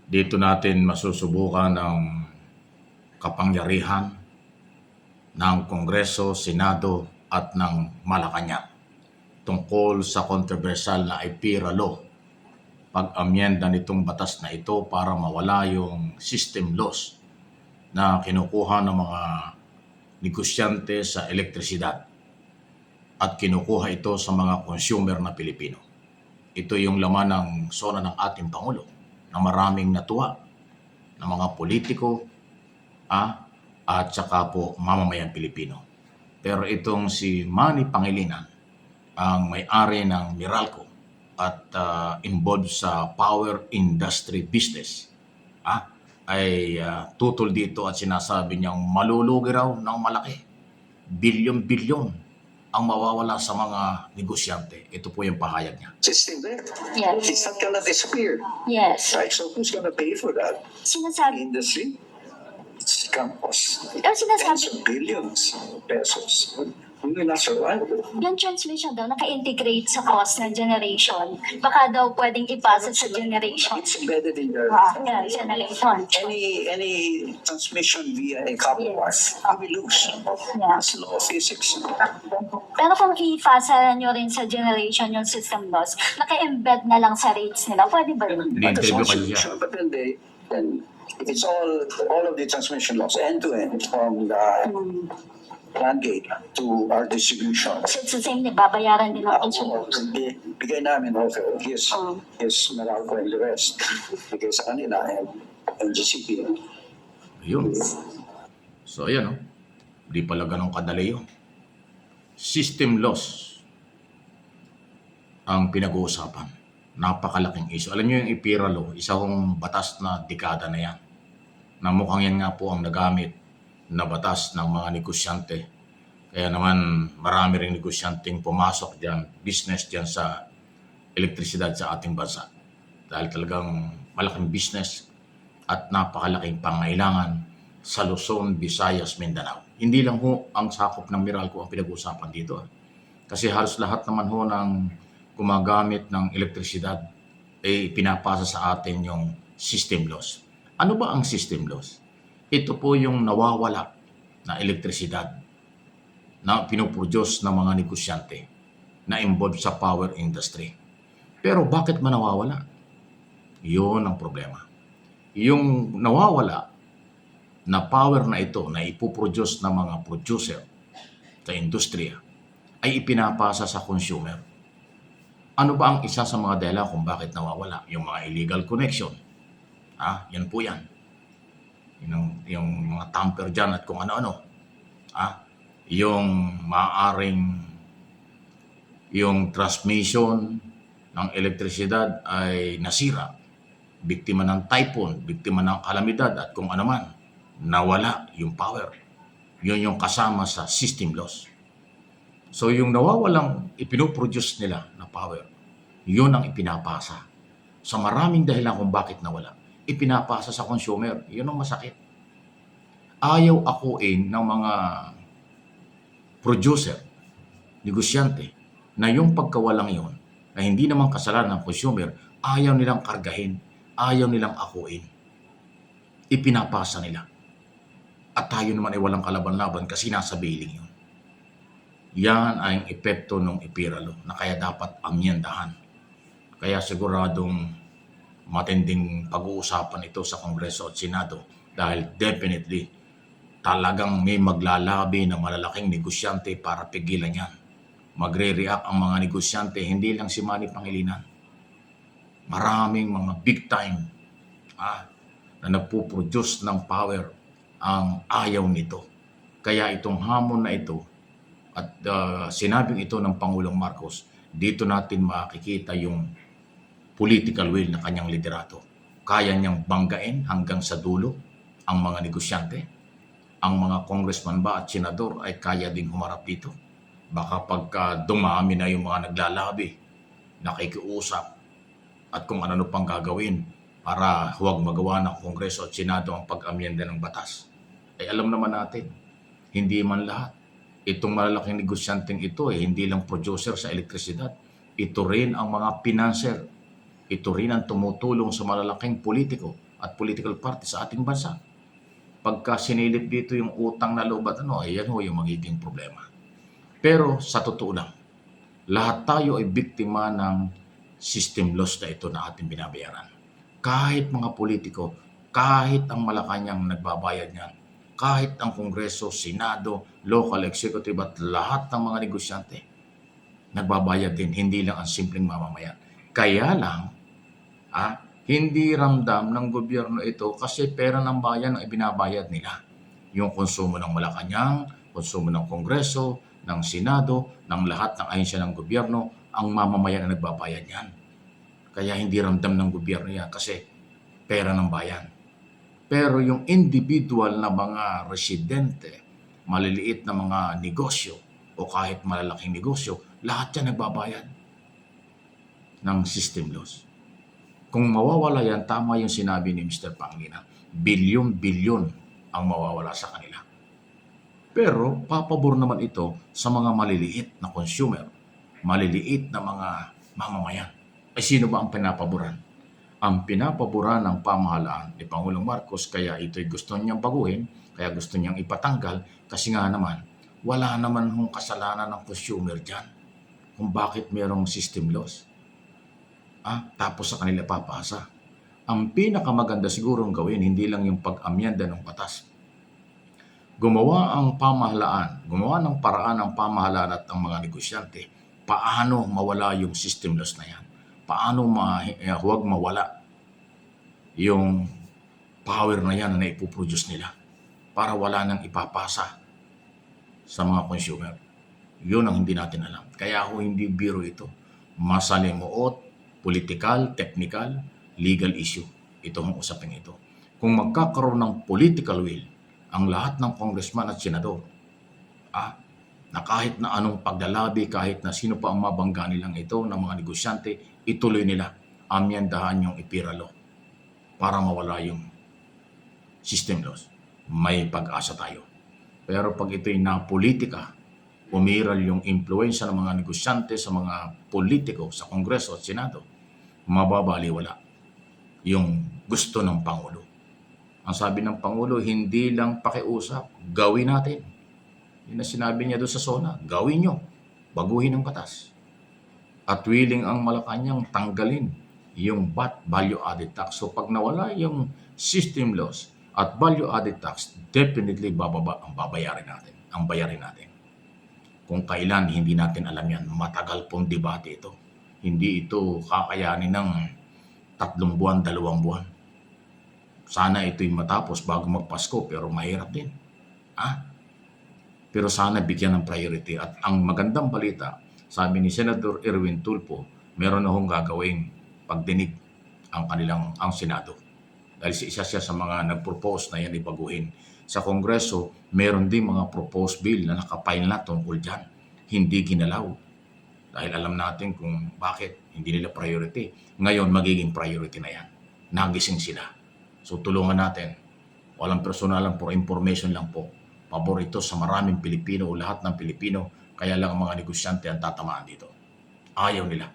Dito natin masusubukan ang kapangyarihan ng Kongreso, Senado at ng Malacanang tungkol sa kontrobersyal na IPIRA law, pag-amyenda nitong batas na ito para mawala yung system loss na kinukuha ng mga negosyante sa elektrisidad at kinukuha ito sa mga consumer na Pilipino. Ito yung laman ng sona ng ating Pangulo na maraming natuwa ng mga politiko at saka po mamamayang Pilipino. Pero itong si Manny Pangilinan, ang may-ari ng Meralco at involved sa power industry business, ay tutol dito at sinasabi niyang malulugi raw ng malaki. Bilyon-bilyon ang mawawala sa mga negosyante. Ito po yung pahayag niya. System there. Yes. It's not gonna disappear. Yes. Right? So who's gonna pay for that? Sinasabi, Industry? It's gonna cost tens sinasabi, of billions of pesos. We will not survive. yung transmission daw naka-integrate sa cost ng generation. Baka daw pwedeng ipasa sa generation. It's embedded in their Yeah, generation. any transmission via a copper wire. Yes. You will lose. Yeah. That's law of physics. Pero kung ipasa nyo rin sa generation yung system loss, naka-embed na lang sa rates nila, pwede ba yun? But that's Ini-interview one kayo siya. solution. But then it's all of the transmission loss end to end from the land gate to our distribution. So it's the same, babayaran din ng consumers. Bigay namin also his Meralco and the rest. Bigay sa kanila and GCP. Yun. So ayan, di pala ganun kadali yun. System loss ang pinag-uusapan. Napakalaking issue. Alam niyo yung IPIRA law, isa kong batas na dekada na yan. Na mukhang yan nga po ang nagamit na batas ng mga negosyante. Kaya naman marami ring negosyanteng pumasok dyan, business dyan sa elektrisidad sa ating bansa. Dahil talagang malaking business at napakalaking pangailangan sa Luzon, Visayas, Mindanao. Hindi lang ho ang sakop ng Meralco ang pinag-uusapan dito. Kasi halos lahat naman ho ng gumagamit ng elektrisidad ay pinapasa sa atin yung system loss. Ano ba ang system loss? Ito po yung nawawala na elektrisidad na pinuproduce ng mga negosyante na involved sa power industry. Pero bakit man nawawala? Yun ang problema. Yung nawawala na power na ito na ipoproduce ng mga producer sa industriya ay ipinapasa sa consumer. Ano ba ang isa sa mga dahilan kung bakit nawawala? Yung mga illegal connection. Yan po yan. Yung mga tamper dyan at kung ano-ano. Yung maaaring yung transmission ng elektrisidad ay nasira. Biktima ng typhoon, biktima ng kalamidad at kung ano man. Nawala yung power. Yun yung kasama sa system loss. So yung nawawalang ipinoproduce nila na power, yun ang ipinapasa. Sa maraming dahilan kung bakit nawala. Ipinapasa sa consumer. Yun ang masakit. Ayaw akuin ng mga producer, negosyante, na yung pagkawalang yun, na hindi naman kasalanan ng consumer, ayaw nilang kargahin, ayaw nilang akuin. Ipinapasa nila. At tayo naman ay walang kalaban-laban kasi nasa billing yun. Yan ay ang epekto ng IPIRA law na kaya dapat amyendahan. Kaya siguradong matinding pag-uusapan ito sa Kongreso at Senado dahil definitely talagang may maglalabi ng malalaking negosyante para pigilan yan. Magre-react ang mga negosyante, hindi lang si Manny Pangilinan. Maraming mga big time na nagpo-produce ng power ang ayaw nito. Kaya itong hamon na ito at sinabing ito ng Pangulong Marcos, dito natin makikita yung political will na kanyang liderato. Kaya niyang banggain hanggang sa dulo ang mga negosyante. Ang mga congressman ba at senador ay kaya ding humarap dito. Baka pagka dumami na yung mga naglalabi, nakikiusap, at kung ano pang gagawin para huwag magawa ng Kongreso at Senado ang pag-amyenda ng batas. Ay alam naman natin, hindi man lahat. Itong malalaking negosyanteng ito hindi lang producer sa elektrisidad. Ito rin ang mga financer. Ito rin ang tumutulong sa malalaking politiko at political party sa ating bansa. Pagka sinilip dito yung utang na loob at ayan ho yung magiging problema. Pero sa totoo lang, lahat tayo ay biktima ng system loss na ito na ating binabayaran. Kahit mga politiko, kahit ang Malacanang nagbabayad niyan, kahit ang Kongreso, Senado, local executive at lahat ng mga negosyante, nagbabayad din, hindi lang ang simpleng mamamayan. Kaya lang, hindi ramdam ng gobyerno ito kasi pera ng bayan ang ibinabayad nila. Yung konsumo ng Malacanang, konsumo ng Kongreso, ng Senado, ng lahat ng ahensya ng gobyerno, ang mamamayan ang nagbabayad yan. Kaya hindi ramdam ng gobyerno yan kasi pera ng bayan. Pero yung individual na mga residente, maliliit na mga negosyo o kahit malalaking negosyo, lahat yan nagbabayad ng system loss. Kung mawawala yan, tama yung sinabi ni Mr. Pangilinan, bilyon-bilyon ang mawawala sa kanila. Pero papabor naman ito sa mga maliliit na consumer, maliliit na mga mamamayan. Ay sino ba ang pinapaboran? Ang pinapaboran ng pamahalaan ni Pangulong Marcos, kaya ito'y gusto niyang baguhin, kaya gusto niyang ipatanggal, kasi nga naman, wala naman hong kasalanan ng consumer dyan kung bakit mayroong system loss. Tapos sa kanila papasa. Ang pinakamaganda sigurong gawin, hindi lang yung pag-amyenda ng batas. Gumawa ng paraan ng pamahalaan at ang mga negosyante, paano mawala yung system loss na yan? Paano huwag mawala yung power na yan na naipuproduce nila para wala nang ipapasa sa mga consumer. Yun ang hindi natin alam. Kaya hindi biro ito. Masalimuot, political, technical, legal issue. Ito ang usapin ito. Kung magkakaroon ng political will, ang lahat ng congressman at senador, na kahit na anong paglalabi, kahit na sino pa ang mabangga nilang ito ng mga negosyante, ituloy nila, amyandahan yung IPIRA law para mawala yung system loss. May pag-asa tayo. Pero pag ito'y napolitika, umiral yung impluensya ng mga negosyante sa mga politiko sa Kongreso at Senado, mababaliwala yung gusto ng Pangulo. Ang sabi ng Pangulo, hindi lang pakiusap, gawin natin. Yun na sinabi niya doon sa SONA, gawin nyo, baguhin ang batas. At willing ang Malacanang tanggalin yung VAT, value added tax. So pag nawala yung system loss at value added tax, definitely bababa ang babayarin natin, ang bayarin natin. Kung kailan, hindi natin alam yan. Matagal pong debate ito. Hindi ito kakayanin ng 3 buwan, 2 buwan. Sana ito'y matapos bago magpasko, pero mahirap din. Pero sana bigyan ng priority. At ang magandang balita, sabi ni Senator Erwin Tulfo, meron na hong gagawing pagdinig ang Senado. Dahil isa siya sa mga nag-propose na yan ibaguhin. Sa Kongreso, meron din mga proposed bill na nakapile na tungkol dyan. Hindi ginalaw. Dahil alam natin kung bakit hindi nila priority. Ngayon, magiging priority na yan. Nagising sila. So tulungan natin. Walang personalan po, information lang po. Paborito sa maraming Pilipino o lahat ng Pilipino. Kaya lang ang mga negosyante ang tatamaan dito. Ayaw nila.